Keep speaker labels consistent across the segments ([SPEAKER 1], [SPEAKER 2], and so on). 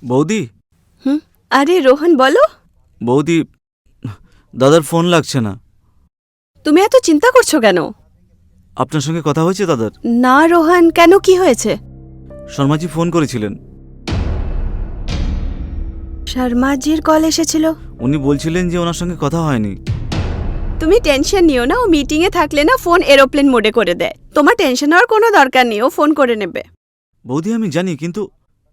[SPEAKER 1] বৌদি।
[SPEAKER 2] আরে রোহন বলো।
[SPEAKER 1] বৌদি, দাদার ফোন লাগছে না।
[SPEAKER 2] তুমি এত চিন্তা করছো কেন?
[SPEAKER 1] আপনার সঙ্গে কথা হয়েছে দাদার?
[SPEAKER 2] না রোহন, কেন, কি হয়েছে?
[SPEAKER 1] শর্মাজি ফোন করেছিলেন।
[SPEAKER 2] শর্মাজির কল এসেছিল?
[SPEAKER 1] উনি বলছিলেন যে ওনার সঙ্গে কথা হয়নি।
[SPEAKER 2] তুমি টেনশন নিও না, ও মিটিং এ থাকলে না ফোন এরোপ্লেন মোডে করে দেয়। তোমার টেনশন হওয়ার কোনো দরকার নেই, ও ফোন করে নেবে।
[SPEAKER 1] বৌদি আমি জানি, কিন্তু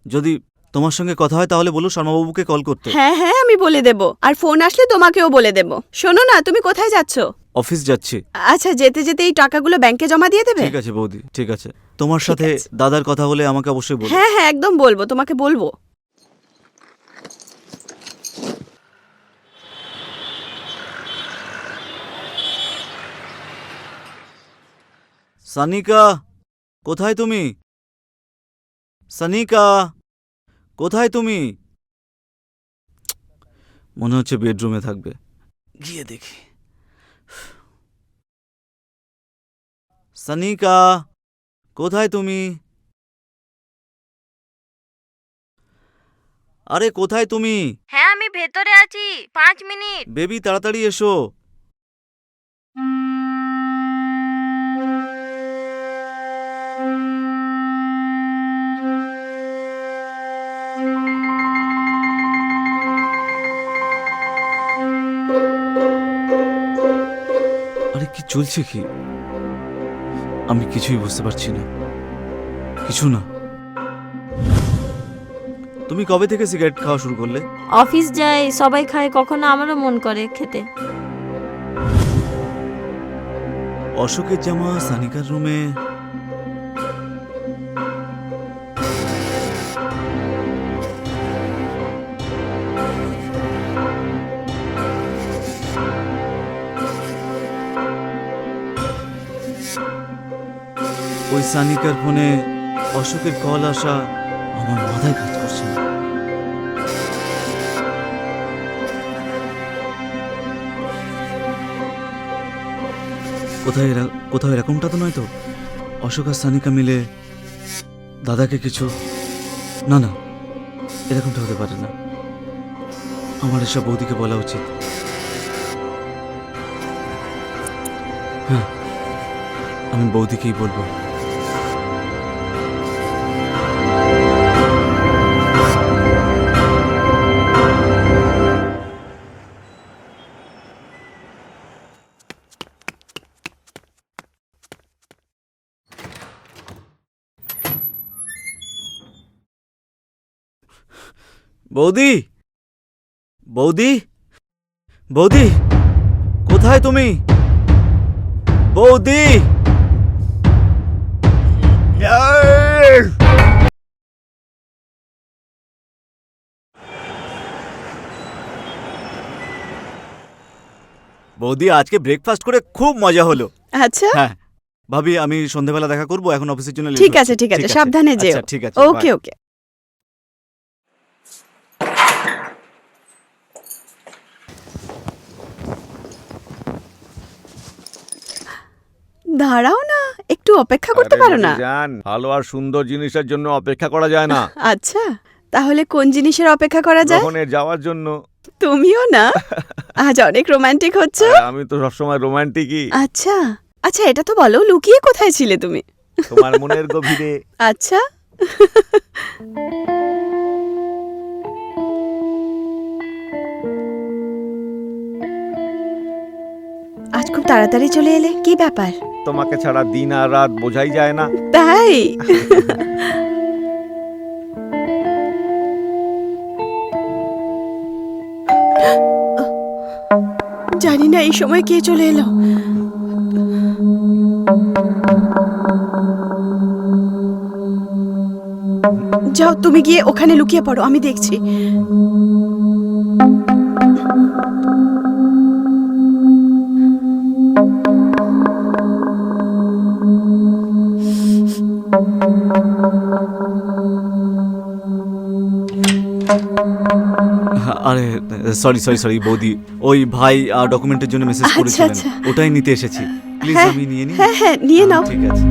[SPEAKER 1] যদি তোমার সঙ্গে কথা হয় তাহলে বলো শর্মাবাবুকে কল করতে।
[SPEAKER 2] হ্যাঁ হ্যাঁ, আমি বলে দেব, আর ফোন আসলে তোমাকেও বলে দেব। শোনো না, তুমি কোথায় যাচ্ছ?
[SPEAKER 1] অফিস যাচ্ছি।
[SPEAKER 2] আচ্ছা, যেতে যেতে এই টাকাগুলো ব্যাংকে জমা দিয়ে দেবে।
[SPEAKER 1] ঠিক আছে বৌদি, ঠিক আছে। তোমার সাথে দাদার কথা হলে আমাকে অবশ্যই বলো।
[SPEAKER 2] হ্যাঁ হ্যাঁ, একদম বলবো, তোমাকে বলবো।
[SPEAKER 1] সানিকা, কোথায় তুমি? সানিকা, কোথায় তুমি? মনে হচ্ছে বেডরুমে থাকবে, গিয়ে দেখি। সানিকা, কোথায় তুমি? আরে কোথায় তুমি?
[SPEAKER 3] হ্যাঁ, আমি ভেতরে আছি, 5 মিনিট।
[SPEAKER 1] বেবি তাড়াতাড়ি এসো। আরে কি চলছে কি? আমি কিছুই বুঝতে পারছি না, কিছু না। তুমি কবে থেকে সিগারেট খাওয়া শুরু করলে?
[SPEAKER 3] অফিস যাই, সবাই খায়, কখনো আমারও মন করে খেতে।
[SPEAKER 1] অশোকের জামা সানিকার রুমে। ওই সানিকার ফোনে অশোকের কল আসা আমার মাথায় কাজ করছে না। কোথাও এরকমটা তো নয় তো? অশোক আর সানিকা মিলে দাদাকে কিছু, না না, এরকমটা হতে পারে না। আমার এসব বৌদিকে বলা উচিত। হ্যাঁ, আমি বৌদিকেই বলবো। বৌদি, বৌদি, বৌদি, কোথায় তুমি? বৌদি, বৌদি আজকে ব্রেকফাস্ট করে খুব মজা হলো।
[SPEAKER 2] আচ্ছা,
[SPEAKER 1] হ্যাঁ ভাবি, আমি সন্ধ্যাবেলা দেখা করবো, এখন অফিসের জন্য late
[SPEAKER 2] ঠিক
[SPEAKER 1] হচ্ছে।
[SPEAKER 2] আছে ঠিক আছে, সাবধানে যেও।
[SPEAKER 1] আচ্ছা, ঠিক আছে,
[SPEAKER 2] ওকে
[SPEAKER 1] bye.
[SPEAKER 2] ওকে। দাঁড়াও না, একটু অপেক্ষা করতে পারো না?
[SPEAKER 4] জান, ভালো আর সুন্দর জিনিসের জন্য অপেক্ষা করা যায় না।
[SPEAKER 2] আচ্ছা, তাহলে কোন জিনিসের অপেক্ষা করা যায়?
[SPEAKER 4] গ্রহণে যাওয়ার জন্য।
[SPEAKER 2] তুমিও না, আজ অনেক রোমান্টিক হচ্ছ।
[SPEAKER 4] আরে, আমি তো সবসময় রোমান্টিকই।
[SPEAKER 2] আচ্ছা আচ্ছা, এটা তো বলো, লুকিয়ে কোথায় ছিলে তুমি?
[SPEAKER 4] তোমার মনের গভীরে।
[SPEAKER 2] আচ্ছা। আজ খুব তাড়াতাড়ি চলে এলে, কি ব্যাপার?
[SPEAKER 4] তোমাকে ছাড়া দিন আর রাত বোঝাই যায় না।
[SPEAKER 2] তাই? জানি না এই সময় কে চলে এলো। যাও, তুমি গিয়ে ওখানে লুকিয়ে পড়ো, আমি দেখছি।
[SPEAKER 1] আরে সরি সরি সরি বৌদি, ওই ভাই ডকুমেন্টের জন্য মেসেজ
[SPEAKER 2] আচ্ছা,
[SPEAKER 1] করেছিলেন,
[SPEAKER 2] আচ্ছা।
[SPEAKER 1] ওটাই নিতে এসেছি। প্লিজ
[SPEAKER 2] হ্যাঁ,
[SPEAKER 1] আমি নিয়ে নিই।
[SPEAKER 2] হ্যাঁ হ্যাঁ, নিয়ে নাও।
[SPEAKER 1] ঠিক আছে।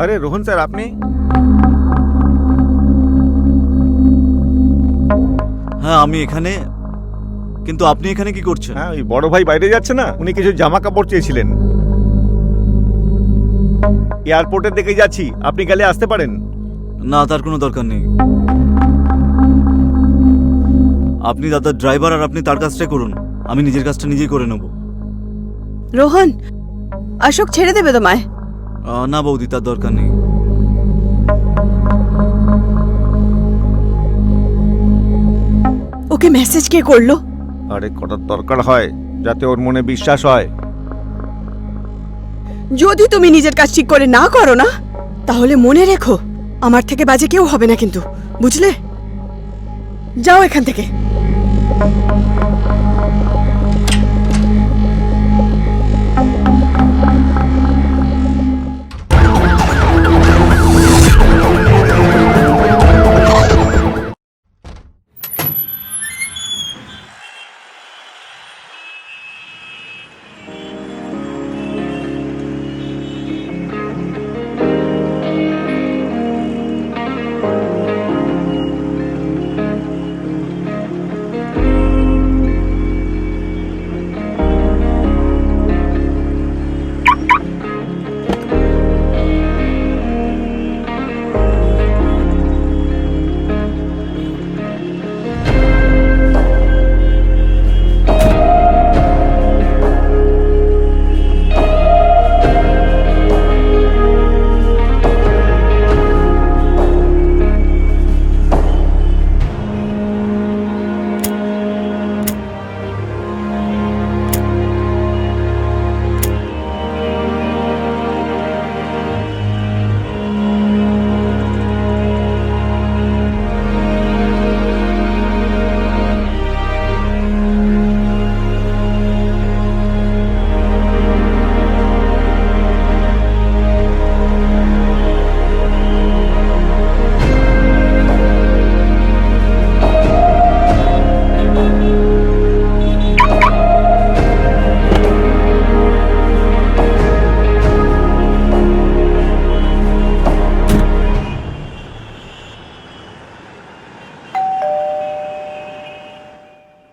[SPEAKER 4] আরে রোহন স্যার, আপনি?
[SPEAKER 1] হ্যাঁ আমি এখানে, কিন্তু আপনি এখানে কি করছেন?
[SPEAKER 4] হ্যাঁ, ওই বড় ভাই বাইরে যাচ্ছে না, উনি কিছু জামা কাপড় চেয়েছিলেন। এয়ারপোর্টের দিকে যাচ্ছি, আপনি গেলে আসতে পারেন।
[SPEAKER 1] না, তার কোনো দরকার নেই। আপনি দাদার ড্রাইভার আর আপনি তার কাজটাই করুন, আমি নিজের কাজটা নিজেই করে নেব।
[SPEAKER 2] রোহন, অশোক ছেড়ে দেবে তোমায়?
[SPEAKER 1] না বৌদি, তার দরকার নেই।
[SPEAKER 2] ওকে মেসেজ কে করলো?
[SPEAKER 4] আরে করার দরকার হয়, যাতে ওর মনে বিশ্বাস হয়।
[SPEAKER 2] যদি তুমি নিজের কাজ ঠিক করে না করো না, তাহলে মনে রেখো আমার থেকে বাজে কেউ হবে না কিন্তু, বুঝলে? যাও এখান থেকে।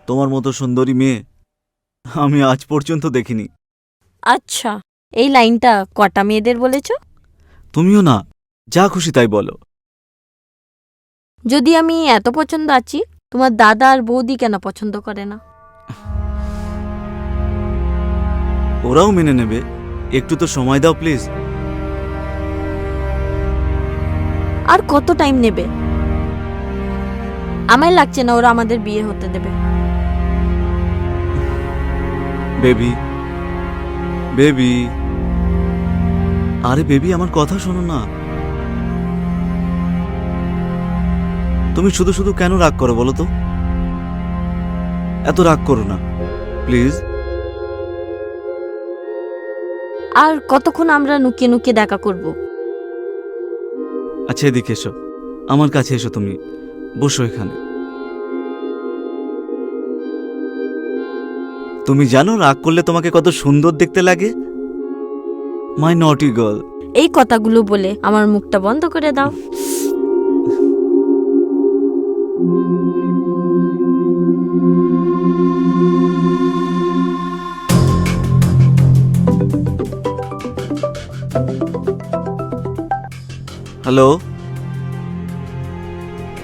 [SPEAKER 1] তোমার মতো সুন্দরী মেয়ে আমি আজ পর্যন্ত দেখিনি।
[SPEAKER 3] আচ্ছা, এই লাইনটা কটা মেয়েদের বলেছ?
[SPEAKER 1] তুমিও না, যা খুশি তাই বলো।
[SPEAKER 3] যদি আমি এত পছন্দ আছি, তোমার দাদা আর বৌদি কেন পছন্দ করে না?
[SPEAKER 1] ওরাও মেনে নেবে, একটু তো সময় দাও প্লিজ।
[SPEAKER 3] আর কত টাইম নেবে? আমায় লাগছে না ওরা আমাদের বিয়ে হতে দেবে।
[SPEAKER 1] বেবি, বেবি, আরে বেবি আমার কথা শোনো না। তুমি শুধু শুধু কেন রাগ করো বলো তো? এত রাগ করো না প্লিজ।
[SPEAKER 3] আর কতক্ষণ আমরা নুকিয়ে নুকিয়ে দেখা করব?
[SPEAKER 1] আচ্ছা এদিকে এসো, আমার কাছে এসো, তুমি বসো এখানে। তুমি জানো রাগ করলে তোমাকে কত সুন্দর দেখতে লাগে? মাই নটি গার্ল।
[SPEAKER 3] এই কথাগুলো বলে আমার মুখটা বন্ধ করে দাও।
[SPEAKER 1] হ্যালো,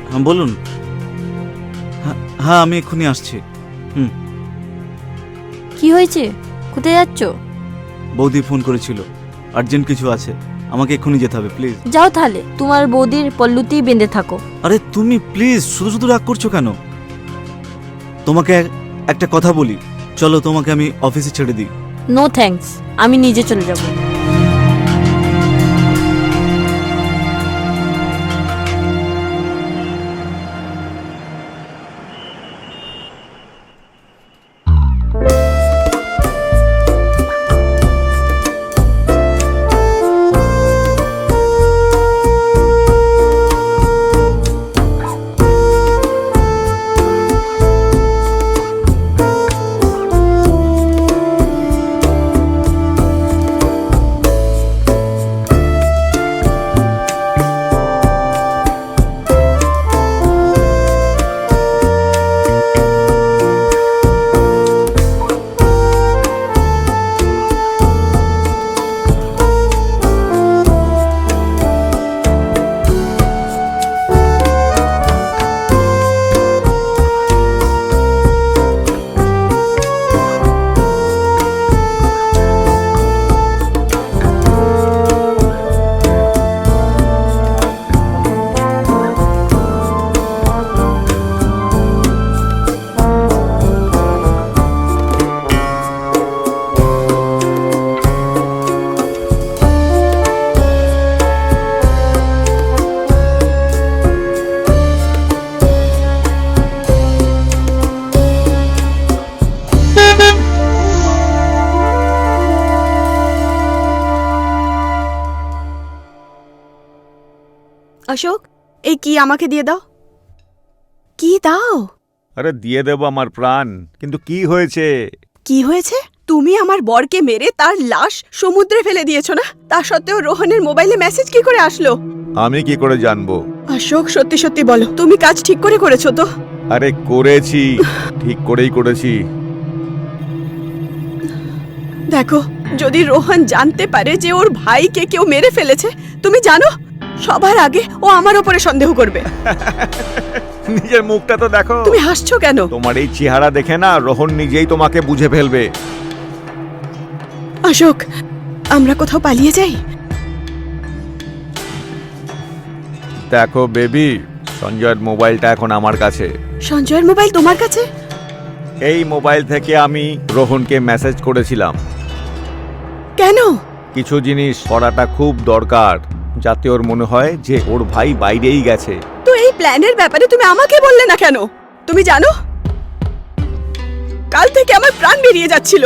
[SPEAKER 1] হ্যাঁ বলুন। হ্যাঁ আমি এক্ষুনি আসছি।
[SPEAKER 3] কি হয়েছে? কোথায় যাচ্ছ?
[SPEAKER 1] বৌদি ফোন করেছিল, আর্জেন্ট কিছু আছে, আমাকে এক্ষুনি যেতে হবে প্লিজ।
[SPEAKER 3] যাও তাহলে, তোমার বৌদির পল্লুতেই বেঁধে থাকো।
[SPEAKER 1] আরে তুমি প্লিজ শুধু শুধু রাগ করছো কেন? তোমাকে একটা কথা বলি, চলো তোমাকে আমি অফিসে ছেড়ে দিই।
[SPEAKER 3] নো থ্যাঙ্কস, আমি নিজে চলে যাব।
[SPEAKER 2] অশোক, এই কি আমাকে দিয়ে দাও। কি দাও?
[SPEAKER 4] আরে দিয়ে দেবো আমার প্রাণ, কিন্তু কি হয়েছে?
[SPEAKER 2] কি হয়েছে? তুমি আমার বরকে মেরে তার লাশ সমুদ্রে ফেলে দিয়েছো না? তা সত্ত্বেও রোহনের মোবাইলে মেসেজ কি করে আসলো?
[SPEAKER 4] আমি কি করে জানবো?
[SPEAKER 2] অশোক, সত্যি সত্যি বলো, তুমি কাজ ঠিক করে করেছো তো?
[SPEAKER 4] আরে করেছি, ঠিক করেই করেছি।
[SPEAKER 2] দেখো, যদি রোহন জানতে পারে যে ওর ভাইকে কেউ মেরে ফেলেছে, তুমি জানো সবার আগে ও আমার উপরে সন্দেহ করবে।
[SPEAKER 4] নিজের মুখটা তো দেখো।
[SPEAKER 2] তুমি হাসছো কেন?
[SPEAKER 4] তোমার এই চেহারা দেখে না রোহন নিজেই তোমাকে বুঝে ফেলবে।
[SPEAKER 2] অশোক, আমরা কোথাও পালিয়ে যাই।
[SPEAKER 4] দেখো বেবি, সঞ্জয়ের মোবাইলটা এখন আমার কাছে।
[SPEAKER 2] সঞ্জয়ের মোবাইল তোমার কাছে?
[SPEAKER 4] এই মোবাইল থেকে আমি রোহনকে মেসেজ করেছিলাম।
[SPEAKER 2] কেন?
[SPEAKER 4] কিছু জিনিস করাটা খুব দরকার, যাতে ওর মনে হয় যে ওর ভাই বাইরেই গেছে।
[SPEAKER 2] তো এই প্ল্যানের ব্যাপারে তুমি আমাকে বললে না কেন? তুমি জানো, কাল থেকে আমার প্রাণ বেরিয়ে যাচ্ছিল।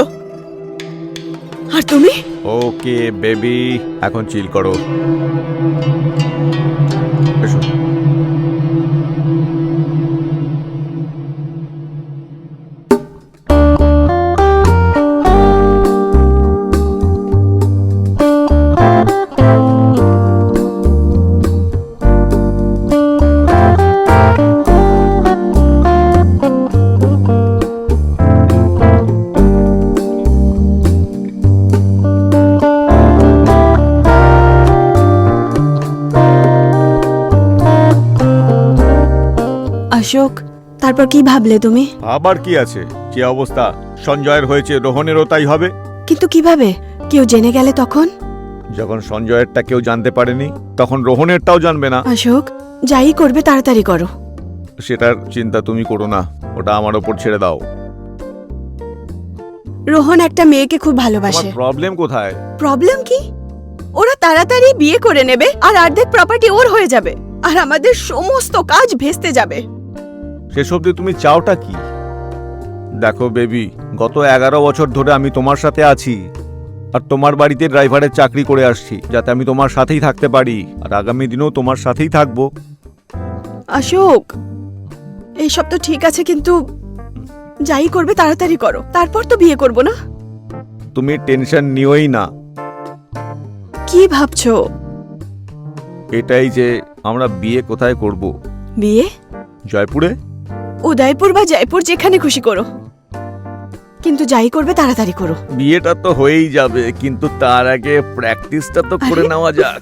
[SPEAKER 2] আর তুমি?
[SPEAKER 4] ওকে বেবি, এখন চিল করো। এসো।
[SPEAKER 2] অশোক, তারপর কি ভাবলে তুমি?
[SPEAKER 4] আবার কি আছে, যে অবস্থা সঞ্জয়ের হয়েছে রোহনেরও তাই হবে।
[SPEAKER 2] কিন্তু কিভাবে? কেউ জেনে গেলে তখন?
[SPEAKER 4] যখন সঞ্জয়েরটা কেউ জানতে পারেনি, তখন রোহনেরটাও জানবে না।
[SPEAKER 2] অশোক, যাই করবে তাড়াতাড়ি করো।
[SPEAKER 4] সেটার চিন্তা তুমি করো না, ওটা আমার ওপর ছেড়ে দাও।
[SPEAKER 2] রোহন একটা মেয়েকে খুব
[SPEAKER 4] তোমার
[SPEAKER 2] ভালোবাসে।
[SPEAKER 4] প্রবলেম কোথায়?
[SPEAKER 2] প্রবলেম কি? ওরা তাড়াতাড়ি বিয়ে করে নেবে আর অর্ধেক প্রপার্টি ওর হয়ে যাবে, আর আমাদের সমস্ত কাজ ভেস্তে যাবে।
[SPEAKER 4] সেসব দিয়ে তুমি চাওটা কি? দেখো বেবি, গত 11 বছর ধরে আমি তোমার সাথে আছি, আর তোমার বাড়িতে ড্রাইভারের চাকরি করে আসছি, যাতে আমি তোমার সাথেই থাকতে পারি, আর আগামী দিনেও তোমার সাথেই থাকবো।
[SPEAKER 2] অশোক, এইসব তো ঠিক আছে, কিন্তু যাই করবে তাড়াতাড়ি করো, তারপর তো বিয়ে করব না?
[SPEAKER 4] তুমি টেনশন নিওই না।
[SPEAKER 2] কি ভাবছো?
[SPEAKER 4] এটাই যে আমরা বিয়ে কোথায় করব?
[SPEAKER 2] বিয়ে?
[SPEAKER 4] জয়পুরে?
[SPEAKER 2] উদয়পুর বা জয়পুর, যেখানে খুশি করো, কিন্তু যাই করবে তাড়াতাড়ি করো।
[SPEAKER 4] বিয়েটা তো হয়েই যাবে, কিন্তু তার আগে প্র্যাকটিসটা তো করে
[SPEAKER 2] আরে?
[SPEAKER 4] নেওয়া যাক।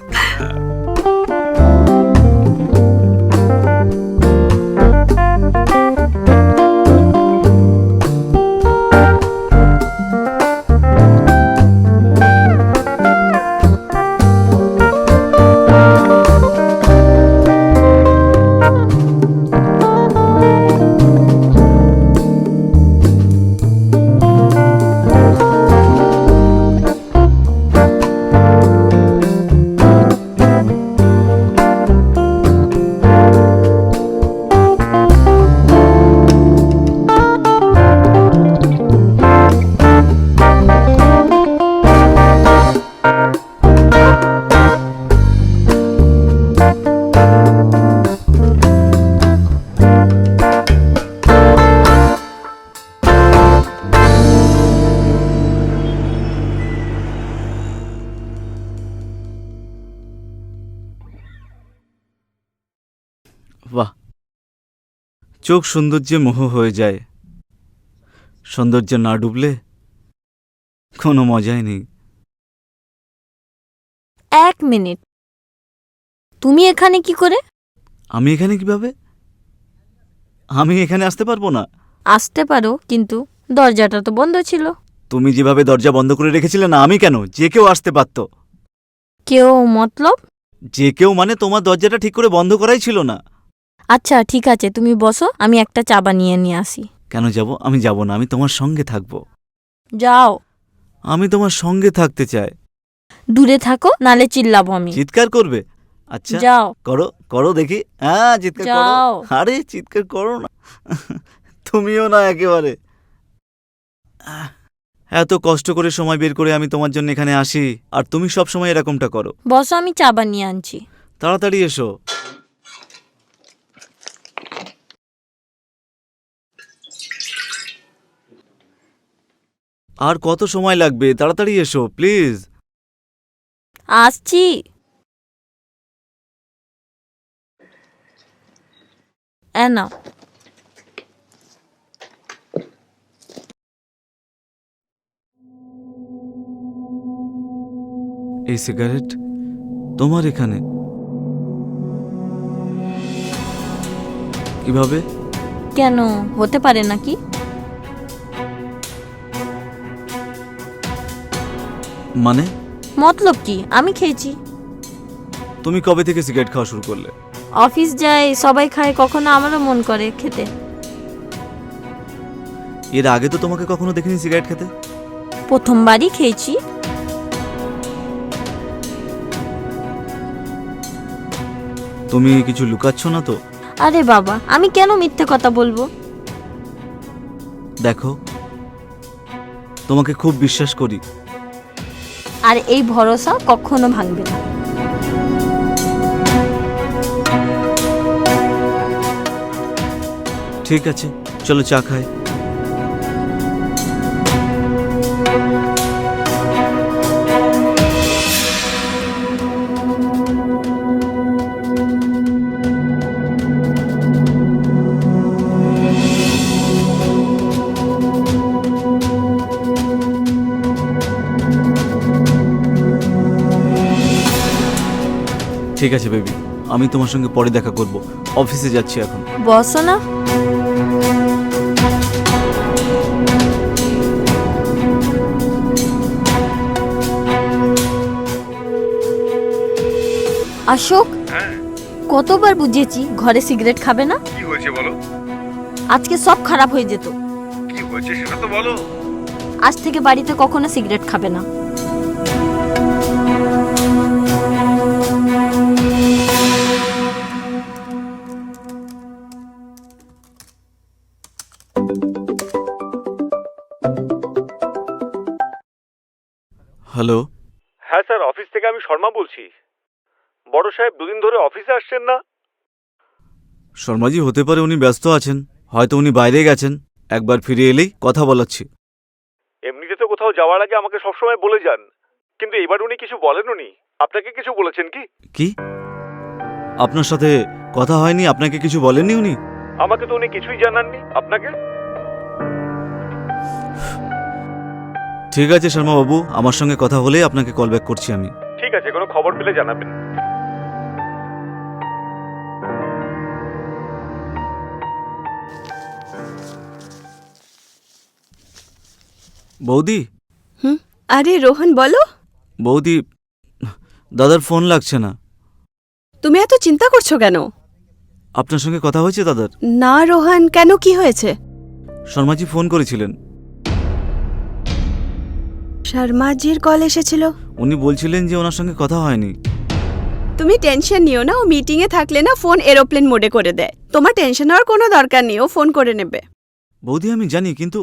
[SPEAKER 1] বাহ, চোখ সৌন্দর্যে মোহ হয়ে যায়। সৌন্দর্য না ডুবলে কোনো মজাই নেই।
[SPEAKER 3] 1 মিনিট, তুমি এখানে কি করে?
[SPEAKER 1] আমি এখানে কিভাবে? আমি এখানে আসতে পারবো না।
[SPEAKER 3] আসতে পারো, কিন্তু দরজাটা তো বন্ধ ছিল।
[SPEAKER 1] তুমি যেভাবে দরজা বন্ধ করে রেখেছিলে না, আমি কেন, যে কেউ আসতে পারতো।
[SPEAKER 3] কেউ মতলব?
[SPEAKER 1] যে কেউ মানে তোমার দরজাটা ঠিক করে বন্ধ করাই ছিল না।
[SPEAKER 3] আচ্ছা ঠিক আছে, তুমি বসো, আমি একটা চা বানিয়ে নিয়ে আসি।
[SPEAKER 1] কেন যাব? আমি যাব না, আমি তোমার সঙ্গে থাকবো।
[SPEAKER 3] যাও।
[SPEAKER 1] আমি তোমার সঙ্গে থাকতে চাই।
[SPEAKER 3] দূরে থাকো, নালে চিল্লাবো আমি।
[SPEAKER 1] চিৎকার করবে? আচ্ছা
[SPEAKER 3] যাও।
[SPEAKER 1] করো, করো দেখি। হ্যাঁ, চিৎকার করো।
[SPEAKER 3] যাও।
[SPEAKER 1] আরে চিৎকার করো না। তুমিও না একেবারে। এত কষ্ট করে সময় বের করে আমি তোমার জন্য এখানে আসি, আর তুমি সব সময় এরকমটা করো।
[SPEAKER 3] বসো, আমি চা বানিয়ে আনছি।
[SPEAKER 1] তাড়াতাড়ি এসো। আর কত সময় লাগবে? তাড়াতাড়ি এসো প্লিজ।
[SPEAKER 3] আসছি। নাও।
[SPEAKER 1] এই সিগারেট তোমার এখানে কিভাবে?
[SPEAKER 3] কেন, হতে পারে নাকি?
[SPEAKER 1] মানে
[SPEAKER 3] মতলব কি, আমি খেয়েছি।
[SPEAKER 1] তুমি কবে থেকে সিগারেট খাওয়া শুরু করলে?
[SPEAKER 3] অফিস যাই, সবাই খায়, কখনো আমারও মন করে খেতে।
[SPEAKER 1] এর আগে তো তোমাকে কখনো দেখিনি সিগারেট খেতে।
[SPEAKER 3] প্রথমবারই খেয়েছি।
[SPEAKER 1] তুমি কিছু লুকাচ্ছ না তো?
[SPEAKER 3] আরে বাবা, আমি কেন মিথ্যে কথা বলবো?
[SPEAKER 1] দেখো, তোমাকে খুব বিশ্বাস করি।
[SPEAKER 3] আর এই ভরসা কখনো ভাঙবে না।
[SPEAKER 1] ঠিক আছে, চলো চা খাই। ঠিক আছে বেবি, আমি তোমার সঙ্গে পরে দেখা করব। অফিসে যাচ্ছি এখন।
[SPEAKER 3] বসো না। অশোক, কতবার বুঝিয়েছি ঘরে সিগারেট খাবে না।
[SPEAKER 4] কি হয়েছে বলো?
[SPEAKER 3] আজকে সব খারাপ হয়ে যেত।
[SPEAKER 4] কি হয়েছে সেটা তো বলো।
[SPEAKER 3] আজ থেকে বাড়িতে কখনো সিগারেট খাবে না।
[SPEAKER 1] হ্যালো।
[SPEAKER 4] হ্যাঁ স্যার, অফিস থেকে আমি শর্মা বলছি। বড় সাহেব দুদিন ধরে অফিসে আসছেন না।
[SPEAKER 1] শর্মাজি, হতে পারে উনি ব্যস্ত আছেন, হয়তো উনি বাইরে গেছেন। একবার ফিরে এলেই কথা বলাচ্ছি।
[SPEAKER 4] এমনিতে তো কোথাও যাওয়ার আগে আমাকে সবসময় বলে যান, কিন্তু এবার উনি কিছু বলেন? উনি আপনাকে কিছু বলেছেন কি?
[SPEAKER 1] কি? আপনার সাথে কথা হয়নি? আপনাকে কিছু বলেননি উনি?
[SPEAKER 4] আমাকে তো উনি কিছুই জানাননি। আপনাকে?
[SPEAKER 1] ঠিক আছে শর্মা বাবু, আমার সঙ্গে কথা হলেই আপনাকে কল ব্যাক করছি আমি।
[SPEAKER 4] ঠিক আছে, কোনো খবর পেলে জানাবেন।
[SPEAKER 1] বৌদি।
[SPEAKER 2] আরে রোহন, বলো।
[SPEAKER 1] বৌদি, দাদার ফোন লাগছে না।
[SPEAKER 2] তুমি এত চিন্তা করছো কেন?
[SPEAKER 1] আপনার সঙ্গে কথা হয়েছে দাদার?
[SPEAKER 2] না রোহন, কেন, কি হয়েছে?
[SPEAKER 1] শর্মাজি ফোন করেছিলেন।
[SPEAKER 2] শর্মাজির কল এসেছিল?
[SPEAKER 1] উনি বলছিলেন যে ওনার সঙ্গে কথা হয়নি।
[SPEAKER 2] তুমি টেনশন নিও না, ও মিটিং এ থাকলে না ফোন এরোপ্লেন মোডে করে দেয়। তোমার টেনশন হওয়ার কোনো দরকার নেই, ও ফোন করে নেবে।
[SPEAKER 1] বৌদি আমি জানি, কিন্তু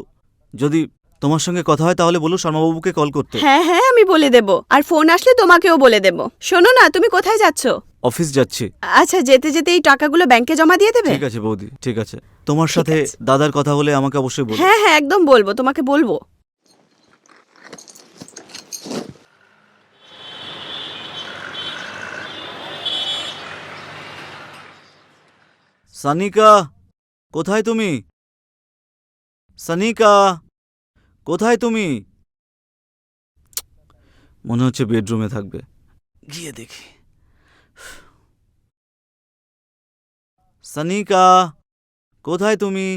[SPEAKER 1] যদি তোমার সঙ্গে কথা হয় তাহলে বলো শর্মাবাবুকে কল করতে।
[SPEAKER 2] হ্যাঁ হ্যাঁ, আমি বলে দেব, আর ফোন আসলে তোমাকেও বলে দেব। শোনো না, তুমি কোথায় যাচ্ছ?
[SPEAKER 1] অফিস যাচ্ছি।
[SPEAKER 2] আচ্ছা, যেতে যেতে এই টাকাগুলো ব্যাংকে জমা দিয়ে দেবে।
[SPEAKER 1] ঠিক আছে বৌদি, ঠিক আছে। তোমার সাথে দাদার কথা হলে আমাকে অবশ্যই বলো।
[SPEAKER 2] হ্যাঁ হ্যাঁ, একদম বলবো, তোমাকে বলবো।
[SPEAKER 1] সানিকা, কোথায় তুমি? সানিকা, কোথায় তুমি? মনে হচ্ছে বেডরুমে থাকবে, গিয়ে দেখি। সানিকা, কোথায় তুমি?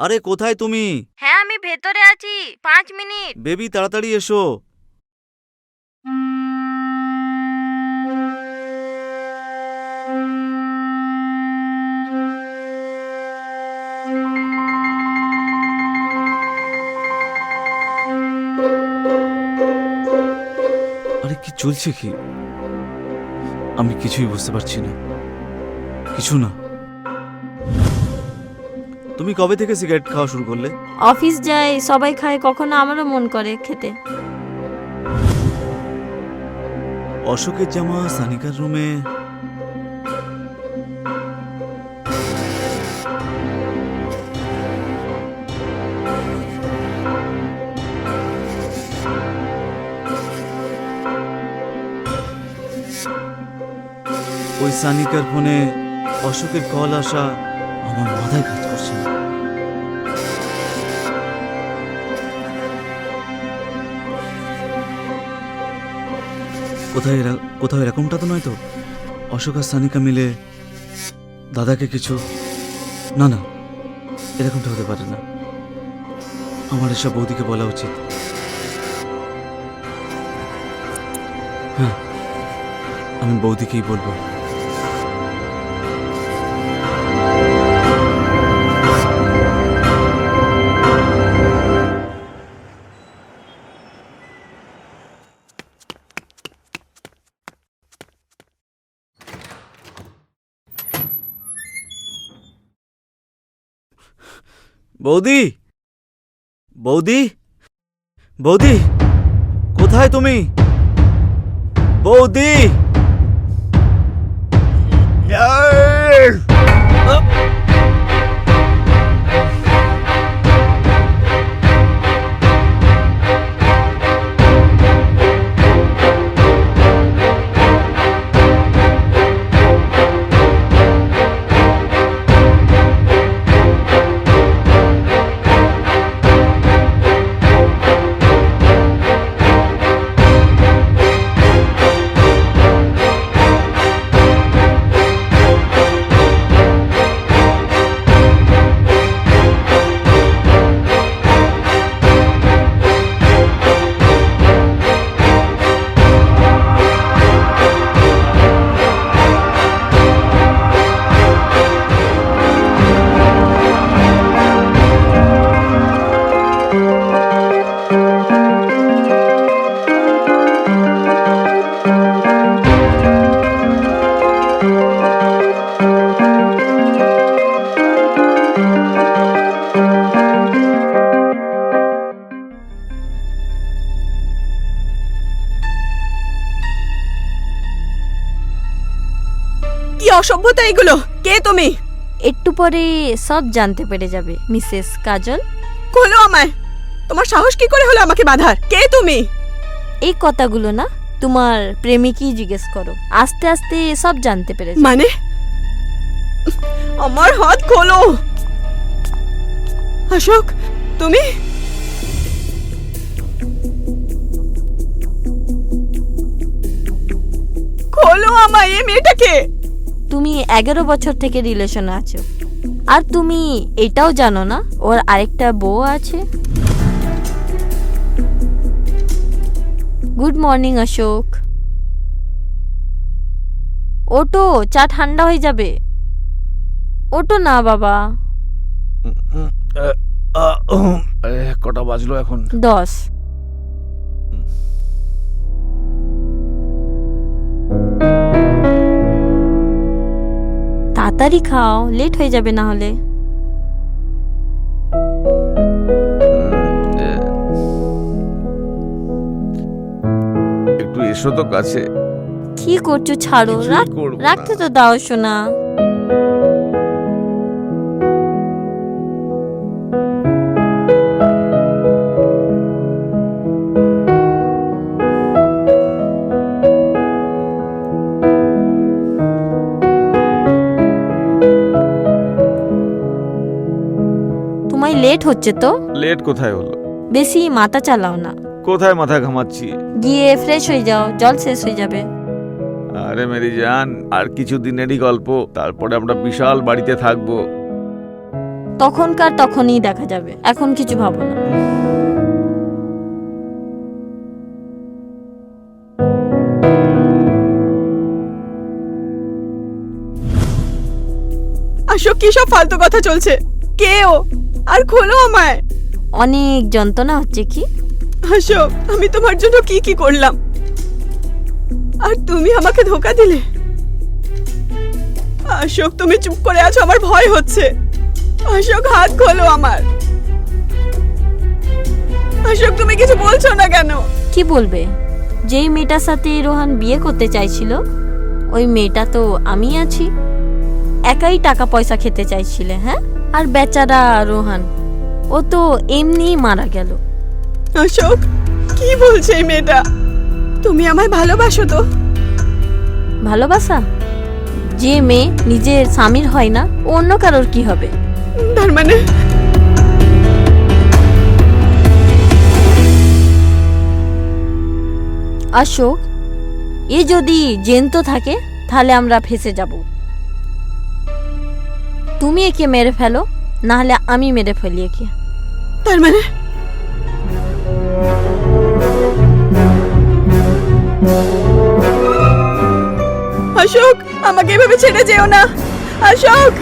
[SPEAKER 1] আরে কোথায় তুমি?
[SPEAKER 3] হ্যাঁ, আমি ভেতরে আছি, 5 মিনিট।
[SPEAKER 1] বেবি তাড়াতাড়ি এসো। আরে কি চলছে কি? আমি কিছুই বুঝতে পারছি না, কিছু না। তুমি কবে থেকে সিগারেট খাওয়া শুরু করলে?
[SPEAKER 3] অফিস যাই, সবাই খায়, কখনো আমারও মন করে খেতে।
[SPEAKER 1] অশোকের জামা সানিকার রুমে। ওই সানিকার ফোনে অশোকের কল আসা আমার মাথায় কাজ করছে না। কোথাও এরকমটা তো নয় তো? অশোক আর সানিকা মিলে দাদাকে কিছু? না না, এরকমটা হতে পারে না। আমার এসব বৌদিকে বলা উচিত। হ্যাঁ, আমি বৌদিকেই বলবো। বৌদি, বৌদি, বৌদি, কোথায় তুমি? বৌদি!
[SPEAKER 2] কি অসভ্যতা এগুলো! কে তুমি?
[SPEAKER 3] একটু পরে সব জানতে পেরে যাবে মিসেস কাজল।
[SPEAKER 2] খোলো আমায়! তোমার সাহস কি করে হলো আমাকে বাঁধার? কে তুমি?
[SPEAKER 3] এই কথাগুলো না তোমার প্রেমিকই জিজ্ঞেস করো, আস্তে আস্তে সব জানতে পেরে যাবে।
[SPEAKER 2] মানে আমার হাত খোলো! অশোক, তুমি? খোলো আমায়! এই মেয়েটাকে!
[SPEAKER 3] তুমি 11 বছর থেকে রিলেশনে আছো, আর তুমি এটাও জানো না ওর আরেকটা বউ আছে। গুড মর্নিং অশোক, ওটো, চা ঠান্ডা হয়ে যাবে। ওটো না বাবা।
[SPEAKER 4] কটা বাজলো এখন?
[SPEAKER 3] 10। তাড়াতাড়ি খাও, লেট হয়ে যাবে না হলে।
[SPEAKER 4] একটু এসো তো কাছে।
[SPEAKER 3] কি করছো? ছাড়ো,
[SPEAKER 4] কিছুই করবো না।
[SPEAKER 3] রাখতে তো দাও শোনা। তোমায় লেট হচ্ছে তো।
[SPEAKER 4] লেট কোথায় হলো?
[SPEAKER 3] বেশি মাথা চালাও না,
[SPEAKER 4] কোথায় মাথা ঘামাচ্ছি?
[SPEAKER 3] গিয়ে ফ্রেশ হয়ে যাও, জল শেষ হয়ে যাবে।
[SPEAKER 4] আরে মেরি জান, আর কিছু দিনেরই গল্প, তারপরে আমরা বিশাল বাড়িতে থাকবো।
[SPEAKER 3] তখনকার তখনই দেখা যাবে, এখন কিছু ভাবো না।
[SPEAKER 2] অশোক, কি সব ফালতু কথা চলছে? কে ও? আর খোলো আমায়!
[SPEAKER 3] অনেক যন্ত্রণা হচ্ছে কি?
[SPEAKER 2] অশোক, আমি তোমার জন্য কি কি করলাম, আর তুমি আমাকে ধোকা দিলে। অশোক, তুমি চুপ করে আছো, আমার ভয় হচ্ছে। অশোক, হাত খোলো আমার। অশোক, তুমি কিছু বলছো না কেন?
[SPEAKER 3] কি বলবে? যেই মেয়েটার সাথে রোহান বিয়ে করতে চাইছিল ওই মেয়েটা তো আমি আছি। একাই টাকা পয়সা খেতে চাইছিলে, হ্যাঁ? আর বেচারা রোহান, ও তো এমনিই মারা গেল।
[SPEAKER 2] অশোক, কি বলছে এই মেয়েটা? তুমি আমায় ভালোবাসো তো?
[SPEAKER 3] ভালোবাসা? যে মেয়ে নিজের স্বামীর হয় না, ও অন্য কারোর কি হবে?
[SPEAKER 2] তার মানে
[SPEAKER 3] অশোক, এ যদি জ্যান্ত থাকে তাহলে আমরা ফেঁসে যাব। তুমি একে মেরে ফেলো, না হলে আমি মেরে ফেলি একে।
[SPEAKER 2] তার মানে অশোক, আমাকে এভাবে ছেড়ে যেও না অশোক।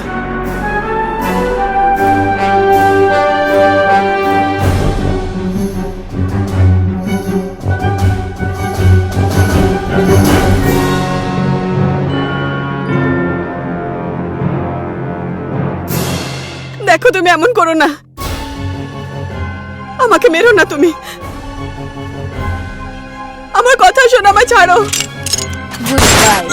[SPEAKER 2] দেখো, তুমি এমন করো না, আমাকে মেরো না তুমি। আমার কথা শোনো, আমায় ছাড়ো।
[SPEAKER 3] Good bye.